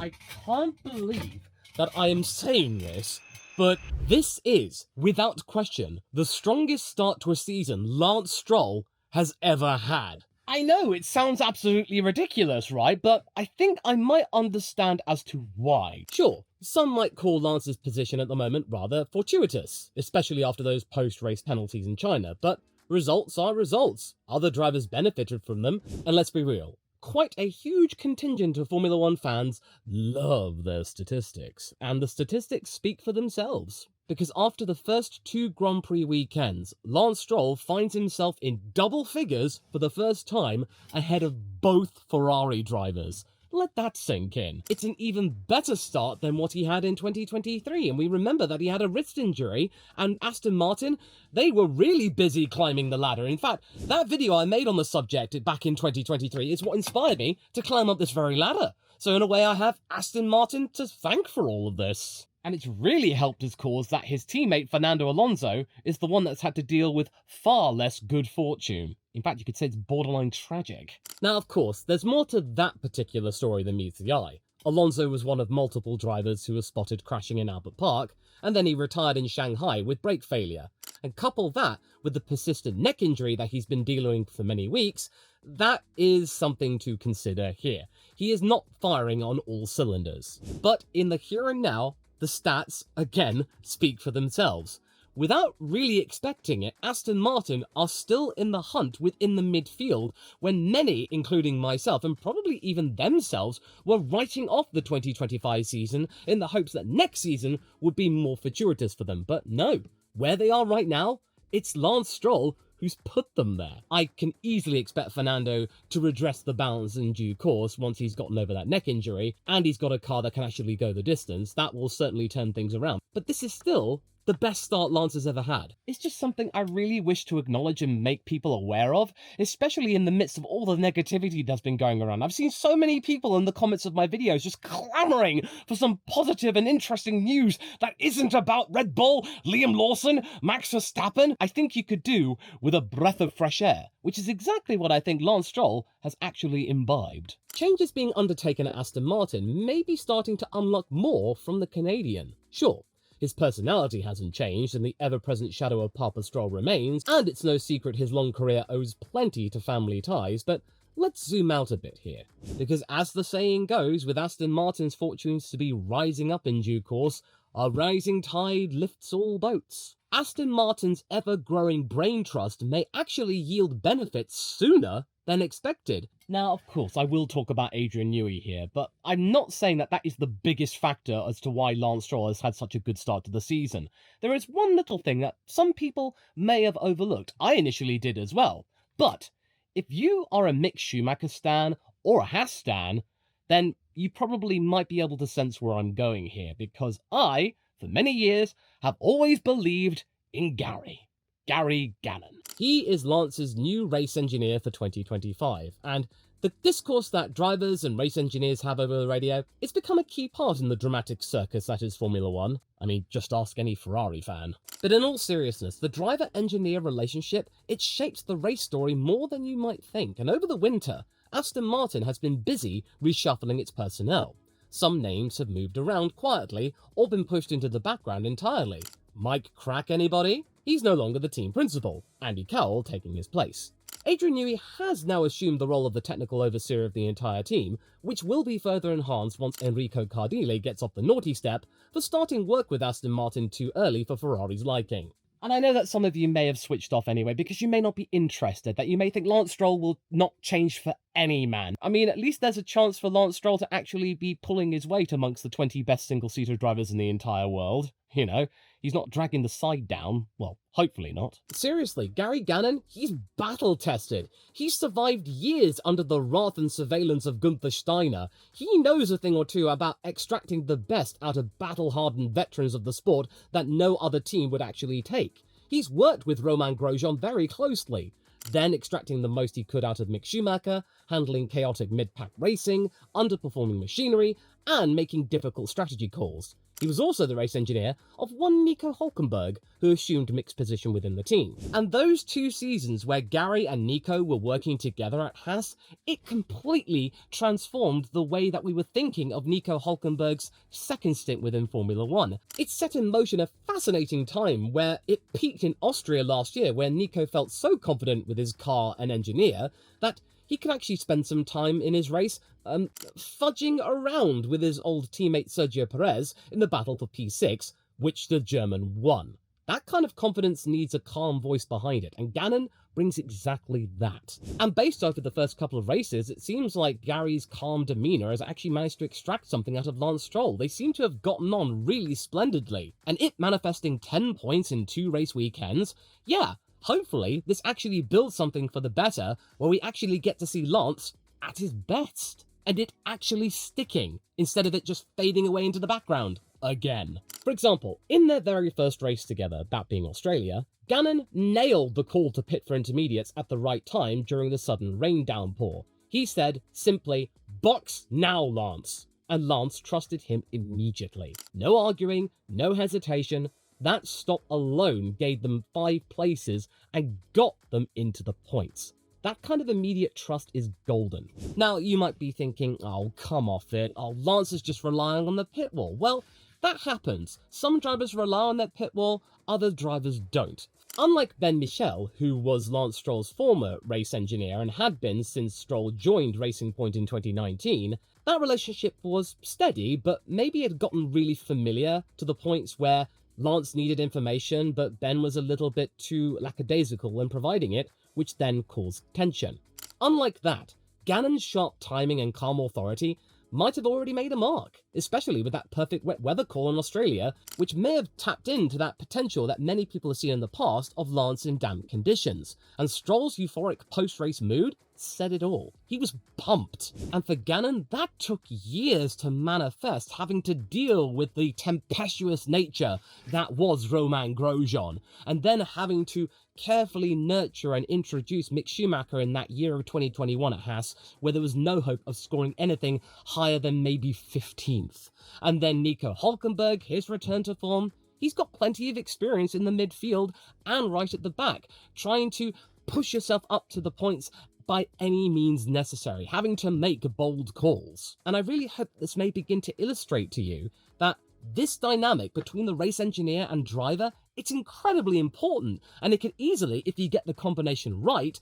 I can't believe that I am saying this, but this is, without question, the strongest start to a season Lance Stroll has ever had. I know, it sounds absolutely ridiculous, right? But I think I might understand as to why. Sure, some might call Lance's position at the moment rather fortuitous, especially after those post-race penalties in China, but results are results. Other drivers benefited from them, and let's be real, quite a huge contingent of Formula One fans love their statistics, and the statistics speak for themselves. Because after the first 2 Grand Prix weekends, Lance Stroll finds himself in double figures for the first time ahead of both Ferrari drivers. Let that sink in. It's an even better start than what he had in 2023, and we remember that he had a wrist injury, and Aston Martin, they were really busy climbing the ladder. In fact, that video I made on the subject back in 2023 is what inspired me to climb up this very ladder. So in a way, I have Aston Martin to thank for all of this. And it's really helped his cause that his teammate Fernando Alonso is the one that's had to deal with far less good fortune. In fact, you could say it's borderline tragic. Now, of course, there's more to that particular story than meets the eye. Alonso was one of multiple drivers who were spotted crashing in Albert Park, and then he retired in Shanghai with brake failure. And couple that with the persistent neck injury that he's been dealing with for many weeks, that is something to consider here. He is not firing on all cylinders. But in the here and now, the stats, again, speak for themselves. Without really expecting it, Aston Martin are still in the hunt within the midfield when many, including myself and probably even themselves, were writing off the 2025 season in the hopes that next season would be more fortuitous for them. But no, where they are right now, it's Lance Stroll who's put them there. I can easily expect Fernando to redress the balance in due course once he's gotten over that neck injury, and he's got a car that can actually go the distance. That will certainly turn things around. But this is still the best start Lance has ever had. It's just something I really wish to acknowledge and make people aware of, especially in the midst of all the negativity that's been going around. I've seen so many people in the comments of my videos just clamoring for some positive and interesting news that isn't about Red Bull, Liam Lawson, Max Verstappen. I think you could do with a breath of fresh air, which is exactly what I think Lance Stroll has actually imbibed. Changes being undertaken at Aston Martin may be starting to unlock more from the Canadian. Sure, his personality hasn't changed, and the ever-present shadow of Papa Stroll remains, and it's no secret his long career owes plenty to family ties, but let's zoom out a bit here. Because as the saying goes, with Aston Martin's fortunes to be rising up in due course, a rising tide lifts all boats. Aston Martin's ever-growing brain trust may actually yield benefits sooner than expected. Now, of course, I will talk about Adrian Newey here, but I'm not saying that that is the biggest factor as to why Lance Stroll has had such a good start to the season. There is one little thing that some people may have overlooked. I initially did as well. But if you are a Mick Schumacher stan or a Haas stan, then you probably might be able to sense where I'm going here, because I, for many years, have always believed in Gary Gannon. He is Lance's new race engineer for 2025, and the discourse that drivers and race engineers have over the radio, it's become a key part in the dramatic circus that is Formula One. I mean, just ask any Ferrari fan. But in all seriousness, the driver-engineer relationship, it shapes the race story more than you might think, and over the winter, Aston Martin has been busy reshuffling its personnel. Some names have moved around quietly or been pushed into the background entirely. Mike Crack, anybody? He's no longer the team principal, Andy Cowell taking his place. Adrian Newey has now assumed the role of the technical overseer of the entire team, which will be further enhanced once Enrico Cardile gets off the naughty step for starting work with Aston Martin too early for Ferrari's liking. And I know that some of you may have switched off anyway, because you may not be interested, that you may think Lance Stroll will not change for any man. I mean, at least there's a chance for Lance Stroll to actually be pulling his weight amongst the 20 best single-seater drivers in the entire world. You know, he's not dragging the side down. Well, hopefully not. Seriously, Gary Gannon, he's battle-tested. He's survived years under the wrath and surveillance of Gunther Steiner. He knows a thing or two about extracting the best out of battle-hardened veterans of the sport that no other team would actually take. He's worked with Romain Grosjean very closely, then extracting the most he could out of Mick Schumacher, handling chaotic mid-pack racing, underperforming machinery, and making difficult strategy calls. He was also the race engineer of one Nico Hülkenberg, who assumed mixed position within the team. And those 2 seasons where Gary and Nico were working together at Haas, it completely transformed the way that we were thinking of Nico Hülkenberg's second stint within Formula 1. It set in motion a fascinating time where it peaked in Austria last year, where Nico felt so confident with his car and engineer that he could actually spend some time in his race fudging around with his old teammate Sergio Perez in the battle for P6, which the German won. That kind of confidence needs a calm voice behind it, and Gannon brings exactly that. And based off of the first couple of races, it seems like Gary's calm demeanour has actually managed to extract something out of Lance Stroll. They seem to have gotten on really splendidly, and it manifesting 10 points in 2 race weekends, yeah, hopefully this actually builds something for the better, where we actually get to see Lance at his best, and it actually sticking, instead of it just fading away into the background again. For example, in their very first race together, that being Australia, Gannon nailed the call to pit for intermediates at the right time during the sudden rain downpour. He said simply, "Box now, Lance," and Lance trusted him immediately. No arguing, no hesitation. That stop alone gave them 5 places and got them into the points. That kind of immediate trust is golden. Now, you might be thinking, oh, come off it. Oh, Lance is just relying on the pit wall. Well, that happens. Some drivers rely on their pit wall, other drivers don't. Unlike Ben Michel, who was Lance Stroll's former race engineer and had been since Stroll joined Racing Point in 2019, that relationship was steady, but maybe it had gotten really familiar to the points where Lance needed information, but Ben was a little bit too lackadaisical in providing it, which then caused tension. Unlike that, Gannon's sharp timing and calm authority might have already made a mark, especially with that perfect wet weather call in Australia, which may have tapped into that potential that many people have seen in the past of Lance in damp conditions. And Stroll's euphoric post-race mood said it all. He was pumped. And for Gannon, that took years to manifest, having to deal with the tempestuous nature that was Romain Grosjean, and then having to carefully nurture and introduce Mick Schumacher in that year of 2021 at Haas, where there was no hope of scoring anything higher than maybe 15th. And then Nico Hülkenberg, his return to form, he's got plenty of experience in the midfield and right at the back, trying to push yourself up to the points by any means necessary, having to make bold calls. And I really hope this may begin to illustrate to you that this dynamic between the race engineer and driver, it's incredibly important, and it can easily, if you get the combination right,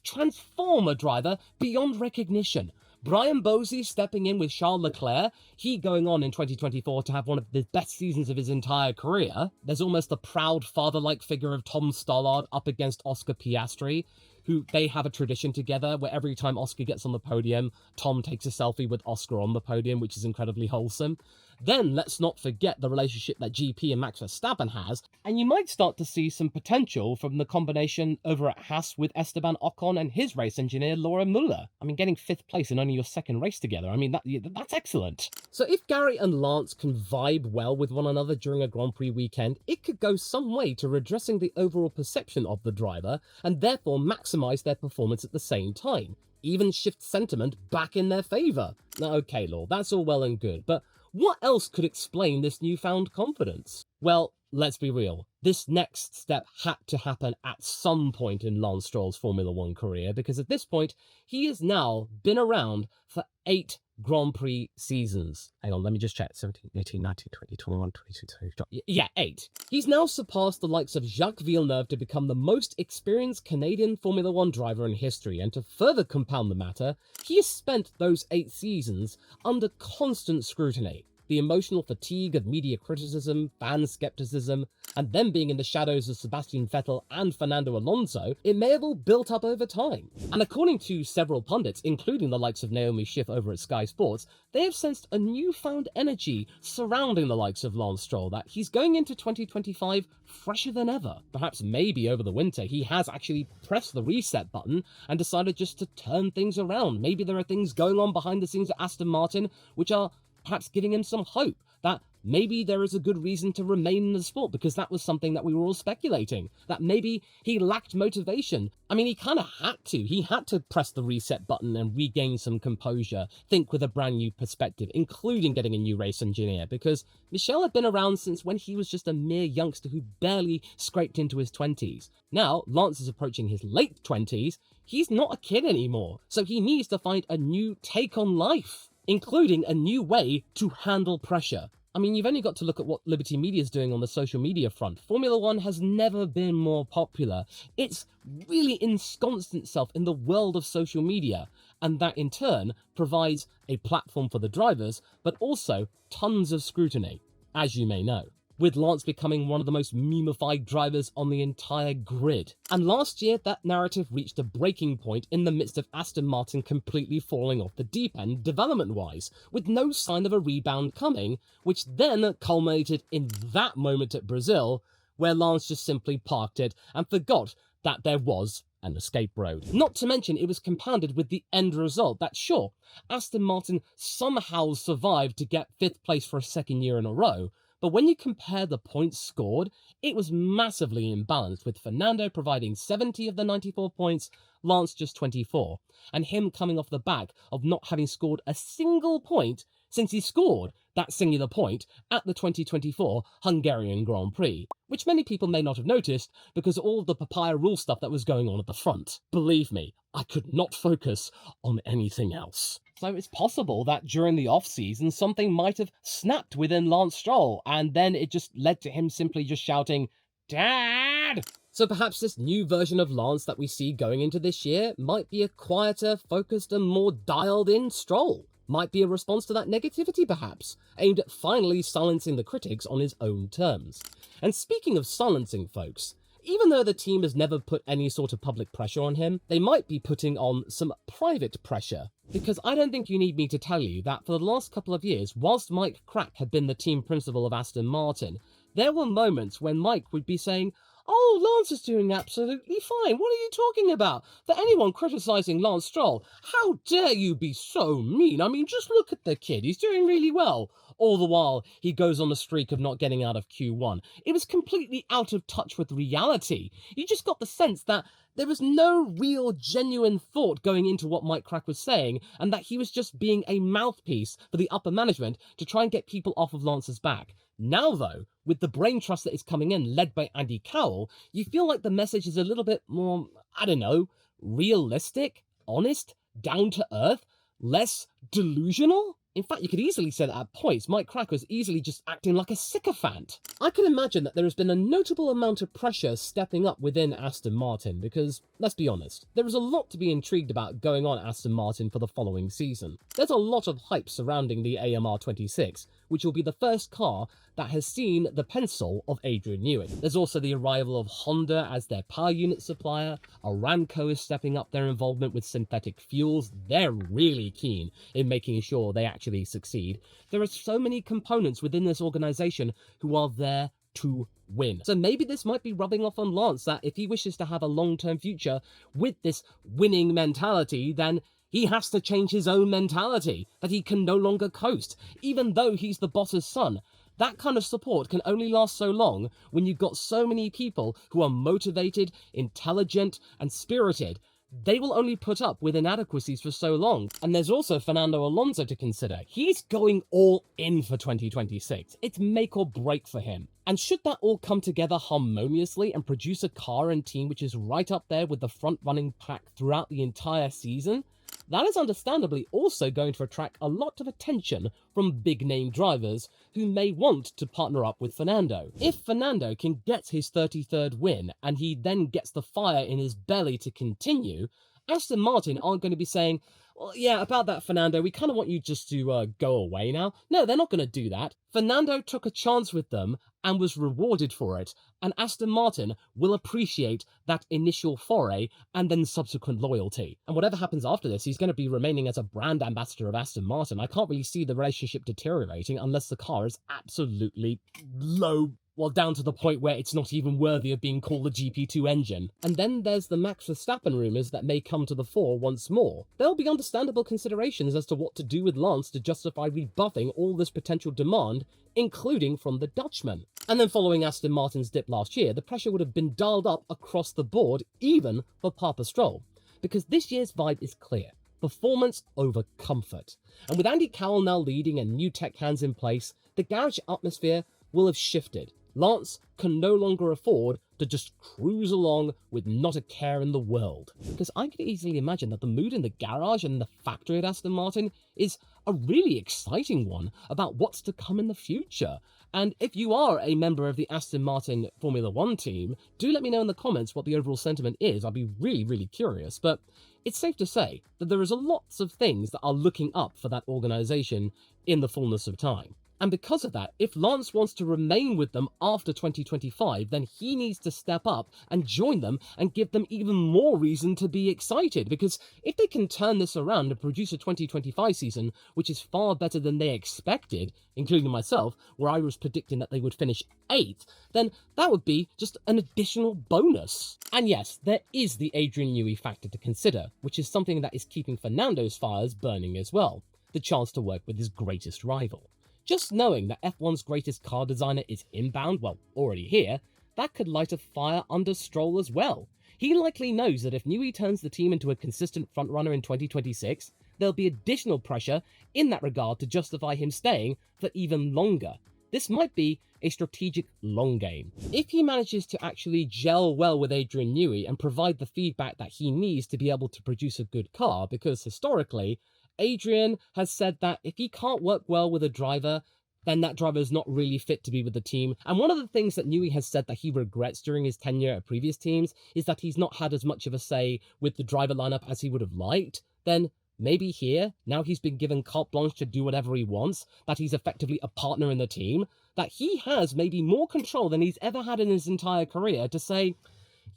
transform a driver beyond recognition. Brian Bosey stepping in with Charles Leclerc, he going on in 2024 to have one of the best seasons of his entire career. There's almost the proud father-like figure of Tom Stollard up against Oscar Piastri, who they have a tradition together where every time Oscar gets on the podium, Tom takes a selfie with Oscar on the podium, which is incredibly wholesome. Then let's not forget the relationship that GP and Max Verstappen has, and you might start to see some potential from the combination over at Haas with Esteban Ocon and his race engineer Laura Muller. I mean, getting 5th place in only your 2nd race together, I mean, that's excellent. So if Gary and Lance can vibe well with one another during a Grand Prix weekend, it could go some way to redressing the overall perception of the driver, and therefore maximise their performance at the same time. Even shift sentiment back in their favour. Now, okay, Law, that's all well and good, but what else could explain this newfound confidence? Well, let's be real. This next step had to happen at some point in Lance Stroll's Formula 1 career, because at this point, he has now been around for 8 Grand Prix seasons. Hang on, let me just check. 17, 18, 19, 20, 21, 22, 23. Yeah, 8. He's now surpassed the likes of Jacques Villeneuve to become the most experienced Canadian Formula 1 driver in history, and to further compound the matter, he has spent those 8 seasons under constant scrutiny. The emotional fatigue of media criticism, fan skepticism, and them being in the shadows of Sebastian Vettel and Fernando Alonso, it may have all built up over time. And according to several pundits, including the likes of Naomi Schiff over at Sky Sports, they have sensed a newfound energy surrounding the likes of Lance Stroll, that he's going into 2025 fresher than ever. Perhaps maybe over the winter he has actually pressed the reset button and decided just to turn things around. Maybe there are things going on behind the scenes at Aston Martin which are perhaps giving him some hope that maybe there is a good reason to remain in the sport, because that was something that we were all speculating, that maybe he lacked motivation. I mean, he kind of had to. He had to press the reset button and regain some composure, think with a brand new perspective, including getting a new race engineer, because Michel had been around since when he was just a mere youngster who barely scraped into his 20s. Now, Lance is approaching his late 20s. He's not a kid anymore, so he needs to find a new take on life, including a new way to handle pressure. I mean, you've only got to look at what Liberty Media is doing on the social media front. Formula One has never been more popular. It's really ensconced itself in the world of social media, and that in turn provides a platform for the drivers, but also tons of scrutiny, as you may know, with Lance becoming one of the most memeified drivers on the entire grid. And last year, that narrative reached a breaking point in the midst of Aston Martin completely falling off the deep end development-wise, with no sign of a rebound coming, which then culminated in that moment at Brazil, where Lance just simply parked it and forgot that there was an escape road. Not to mention, it was compounded with the end result that, sure, Aston Martin somehow survived to get 5th place for a second year in a row, but when you compare the points scored, it was massively imbalanced, with Fernando providing 70 of the 94 points, Lance just 24, and him coming off the back of not having scored a single point since he scored that singular point at the 2024 Hungarian Grand Prix, which many people may not have noticed because of all of the papaya rule stuff that was going on at the front. Believe me, I could not focus on anything else. So it's possible that during the off-season, something might have snapped within Lance Stroll, and then it just led to him simply just shouting, "Dad!" So perhaps this new version of Lance that we see going into this year might be a quieter, focused, and more dialed-in Stroll. Might be a response to that negativity, perhaps, aimed at finally silencing the critics on his own terms. And speaking of silencing folks, even though the team has never put any sort of public pressure on him, they might be putting on some private pressure. Because I don't think you need me to tell you that for the last couple of years, whilst Mike Crack had been the team principal of Aston Martin, there were moments when Mike would be saying, "Oh, Lance is doing absolutely fine. What are you talking about? For anyone criticising Lance Stroll, how dare you be so mean? I mean, just look at the kid. He's doing really well." All the while, he goes on a streak of not getting out of Q1. It was completely out of touch with reality. You just got the sense that there was no real, genuine thought going into what Mike Crack was saying, and that he was just being a mouthpiece for the upper management to try and get people off of Lance's back. Now, though, with the brain trust that is coming in, led by Andy Cowell, you feel like the message is a little bit more, I don't know, realistic, honest, down to earth, less delusional? In fact, you could easily say that at points, Mike Crack was easily just acting like a sycophant. I can imagine that there has been a notable amount of pressure stepping up within Aston Martin because, let's be honest, there is a lot to be intrigued about going on at Aston Martin for the following season. There's a lot of hype surrounding the AMR 26, which will be the first car that has seen the pencil of Adrian Newey. There's also the arrival of Honda as their power unit supplier. Aramco is stepping up their involvement with synthetic fuels. They're really keen in making sure they actually succeed. There are so many components within this organization who are there to win. So maybe this might be rubbing off on Lance, that if he wishes to have a long-term future with this winning mentality, then he has to change his own mentality, that he can no longer coast, even though he's the boss's son. That kind of support can only last so long when you've got so many people who are motivated, intelligent, and spirited. They will only put up with inadequacies for so long. And there's also Fernando Alonso to consider. He's going all in for 2026. It's make or break for him. And should that all come together harmoniously and produce a car and team which is right up there with the front-running pack throughout the entire season, that is understandably also going to attract a lot of attention from big-name drivers who may want to partner up with Fernando. If Fernando can get his 33rd win and he then gets the fire in his belly to continue, Aston Martin aren't going to be saying, "Well, yeah, about that, Fernando, we kind of want you just to go away now." No, they're not going to do that. Fernando took a chance with them and was rewarded for it, and Aston Martin will appreciate that initial foray and then subsequent loyalty. And whatever happens after this, he's going to be remaining as a brand ambassador of Aston Martin. I can't really see the relationship deteriorating unless the car is absolutely low Well, down to the point where it's not even worthy of being called a GP2 engine. And then there's the Max Verstappen rumours that may come to the fore once more. There'll be understandable considerations as to what to do with Lance to justify rebuffing all this potential demand, including from the Dutchman. And then following Aston Martin's dip last year, the pressure would have been dialed up across the board, even for Papa Stroll. Because this year's vibe is clear. Performance over comfort. And with Andy Cowell now leading and new tech hands in place, the garage atmosphere will have shifted. Lance can no longer afford to just cruise along with not a care in the world. Because I could easily imagine that the mood in the garage and the factory at Aston Martin is a really exciting one about what's to come in the future. And if you are a member of the Aston Martin Formula One team, do let me know in the comments what the overall sentiment is. I'd be really curious. But it's safe to say that there is lots of things that are looking up for that organisation in the fullness of time. And because of that, if Lance wants to remain with them after 2025, then he needs to step up and join them and give them even more reason to be excited. Because if they can turn this around and produce a 2025 season, which is far better than they expected, including myself, where I was predicting that they would finish 8th, then that would be just an additional bonus. And yes, there is the Adrian Newey factor to consider, which is something that is keeping Fernando's fires burning as well. The chance to work with his greatest rival. Just knowing that F1's greatest car designer is inbound, well, already here, that could light a fire under Stroll as well. He likely knows that if Newey turns the team into a consistent frontrunner in 2026, there'll be additional pressure in that regard to justify him staying for even longer. This might be a strategic long game. If he manages to actually gel well with Adrian Newey and provide the feedback that he needs to be able to produce a good car, because historically, Adrian has said that if he can't work well with a driver, then that driver is not really fit to be with the team. And one of the things that Newey has said that he regrets during his tenure at previous teams is that he's not had as much of a say with the driver lineup as he would have liked. Then maybe here, now he's been given carte blanche to do whatever he wants, that he's effectively a partner in the team, that he has maybe more control than he's ever had in his entire career to say,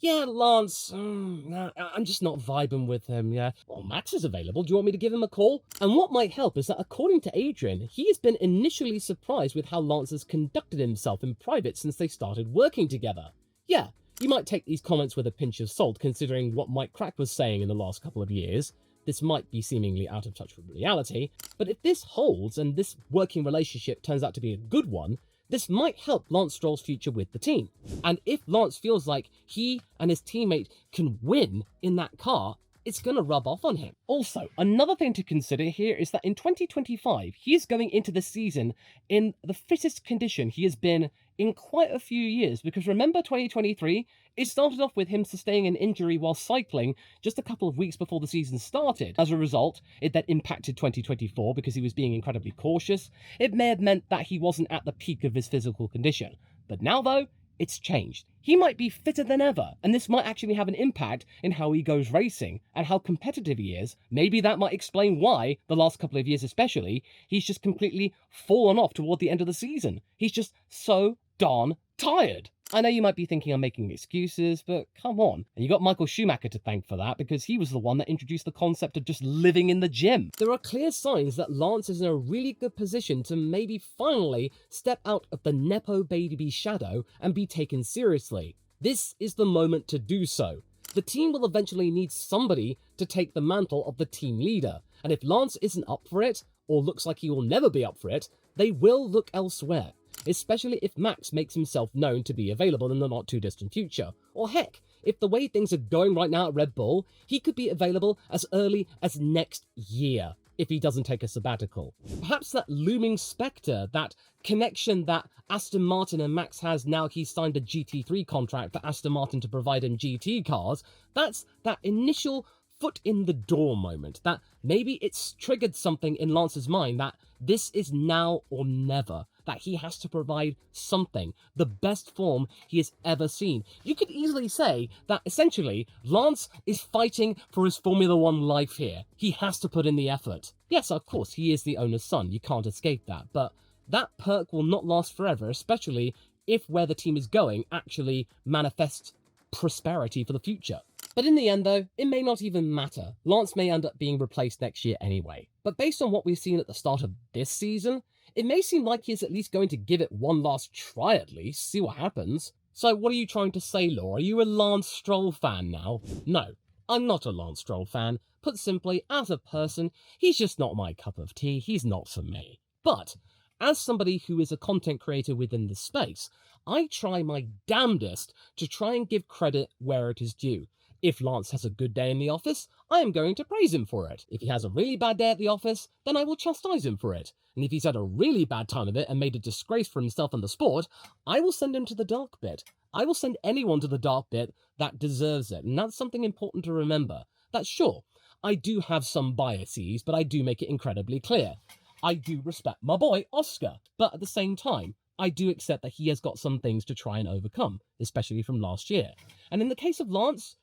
yeah, Lance, nah, I'm just not vibing with him, yeah. Well, Max is available, do you want me to give him a call? And what might help is that according to Adrian, he has been initially surprised with how Lance has conducted himself in private since they started working together. Yeah, you might take these comments with a pinch of salt considering what Mike Crack was saying in the last couple of years. This might be seemingly out of touch with reality, but if this holds and this working relationship turns out to be a good one, this might help Lance Stroll's future with the team. And if Lance feels like he and his teammate can win in that car, it's going to rub off on him. Also, another thing to consider here is that in 2025, he is going into the season in the fittest condition he has been in quite a few years. Because remember 2023? It started off with him sustaining an injury while cycling just a couple of weeks before the season started. As a result, it then impacted 2024 because he was being incredibly cautious. It may have meant that he wasn't at the peak of his physical condition. But now though, it's changed. He might be fitter than ever, and this might actually have an impact in how he goes racing and how competitive he is. Maybe that might explain why, the last couple of years especially, he's just completely fallen off toward the end of the season. He's just so darn tired. I know you might be thinking I'm making excuses, but come on. And you got Michael Schumacher to thank for that, because he was the one that introduced the concept of just living in the gym. There are clear signs that Lance is in a really good position to maybe finally step out of the Nepo baby shadow and be taken seriously. This is the moment to do so. The team will eventually need somebody to take the mantle of the team leader, and if Lance isn't up for it, or looks like he will never be up for it, they will look elsewhere. Especially if Max makes himself known to be available in the not too distant future. Or heck, if the way things are going right now at Red Bull, he could be available as early as next year if he doesn't take a sabbatical. Perhaps that looming spectre, that connection that Aston Martin and Max has now he's signed a GT3 contract for Aston Martin to provide him GT cars, that's that initial foot in the door moment, that maybe it's triggered something in Lance's mind that this is now or never, that he has to provide something, the best form he has ever seen. You could easily say that essentially Lance is fighting for his Formula One life here. He has to put in the effort. Yes, of course, he is the owner's son, you can't escape that, but that perk will not last forever, especially if where the team is going actually manifests prosperity for the future. But in the end though, it may not even matter. Lance may end up being replaced next year anyway. But based on what we've seen at the start of this season, it may seem like he is at least going to give it one last try at least, see what happens. So what are you trying to say, Law? Are you a Lance Stroll fan now? No, I'm not a Lance Stroll fan. Put simply, as a person, he's just not my cup of tea. He's not for me. But as somebody who is a content creator within the space, I try my damnedest to try and give credit where it is due. If Lance has a good day in the office, I am going to praise him for it. If he has a really bad day at the office, then I will chastise him for it. And if he's had a really bad time of it and made a disgrace for himself and the sport, I will send him to the dark bit. I will send anyone to the dark bit that deserves it. And that's something important to remember. That sure, I do have some biases, but I do make it incredibly clear. I do respect my boy, Oscar, but at the same time, I do accept that he has got some things to try and overcome, especially from last year. And in the case of Lance,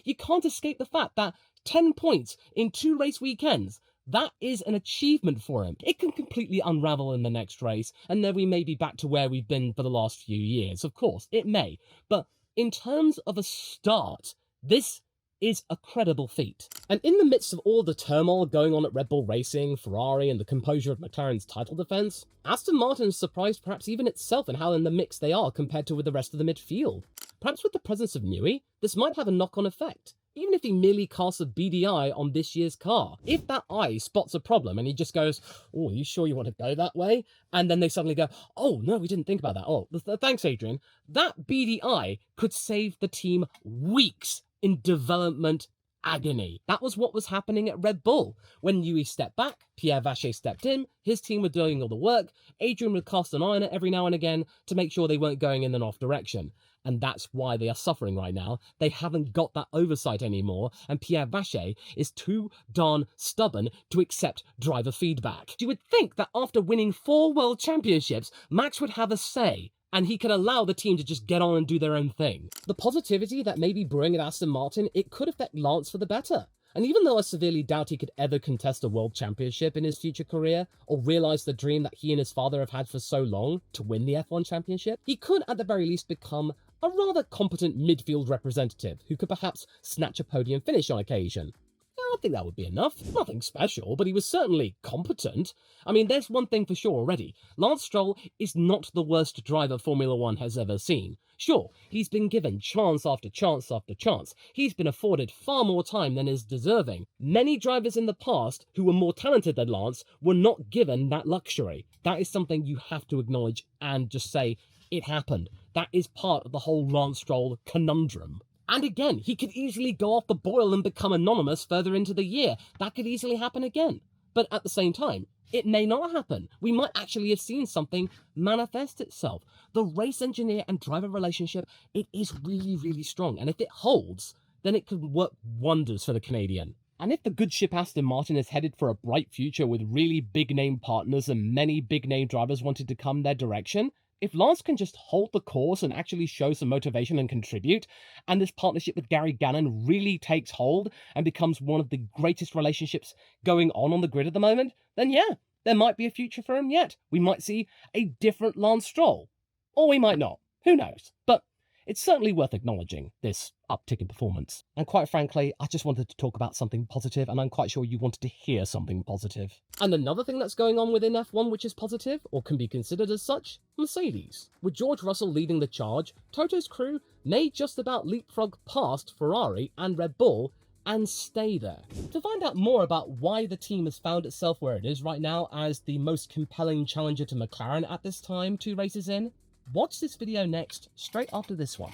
you can't escape the fact that 10 points in 2 race weekends, that is an achievement for him. It can completely unravel in the next race, and then we may be back to where we've been for the last few years. Of course, it may. But in terms of a start, this is a credible feat. And in the midst of all the turmoil going on at Red Bull Racing, Ferrari, and the composure of McLaren's title defense, Aston Martin surprised perhaps even itself in how in the mix they are compared to with the rest of the midfield. Perhaps with the presence of Newey, this might have a knock-on effect. Even if he merely casts a beady eye on this year's car. If that eye spots a problem and he just goes, oh, are you sure you want to go that way? And then they suddenly go, oh, no, we didn't think about that. Oh, thanks, Adrian. That beady eye could save the team weeks in development agony. That was what was happening at Red Bull. When Newey stepped back, Pierre Vacher stepped in, his team were doing all the work, Adrian would cast an eye on it every now and again to make sure they weren't going in an off direction. And that's why they are suffering right now. They haven't got that oversight anymore, and Pierre Vacher is too darn stubborn to accept driver feedback. You would think that after winning 4 world championships, Max would have a say, and he could allow the team to just get on and do their own thing. The positivity that may be brewing at Aston Martin, it could affect Lance for the better. And even though I severely doubt he could ever contest a world championship in his future career, or realise the dream that he and his father have had for so long to win the F1 championship, he could at the very least become a rather competent midfield representative who could perhaps snatch a podium finish on occasion. I don't think that would be enough. Nothing special, but he was certainly competent. I mean, there's one thing for sure already. Lance Stroll is not the worst driver Formula One has ever seen. Sure, he's been given chance after chance after chance. He's been afforded far more time than is deserving. Many drivers in the past who were more talented than Lance were not given that luxury. That is something you have to acknowledge and just say, it happened. That is part of the whole Lance Stroll conundrum. And again, he could easily go off the boil and become anonymous further into the year. That could easily happen again. But at the same time, it may not happen. We might actually have seen something manifest itself. The race engineer and driver relationship, it is really, really strong. And if it holds, then it could work wonders for the Canadian. And if the good ship Aston Martin is headed for a bright future with really big-name partners and many big-name drivers wanting to come their direction, if Lance can just hold the course and actually show some motivation and contribute, and this partnership with Gary Gannon really takes hold and becomes one of the greatest relationships going on the grid at the moment, then yeah, there might be a future for him yet. We might see a different Lance Stroll. Or we might not. Who knows? But it's certainly worth acknowledging this uptick in performance. And quite frankly, I just wanted to talk about something positive, and I'm quite sure you wanted to hear something positive. And another thing that's going on within F1 which is positive, or can be considered as such, Mercedes. With George Russell leading the charge, Toto's crew may just about leapfrog past Ferrari and Red Bull and stay there. To find out more about why the team has found itself where it is right now as the most compelling challenger to McLaren at this time 2 races in, watch this video next, straight after this one.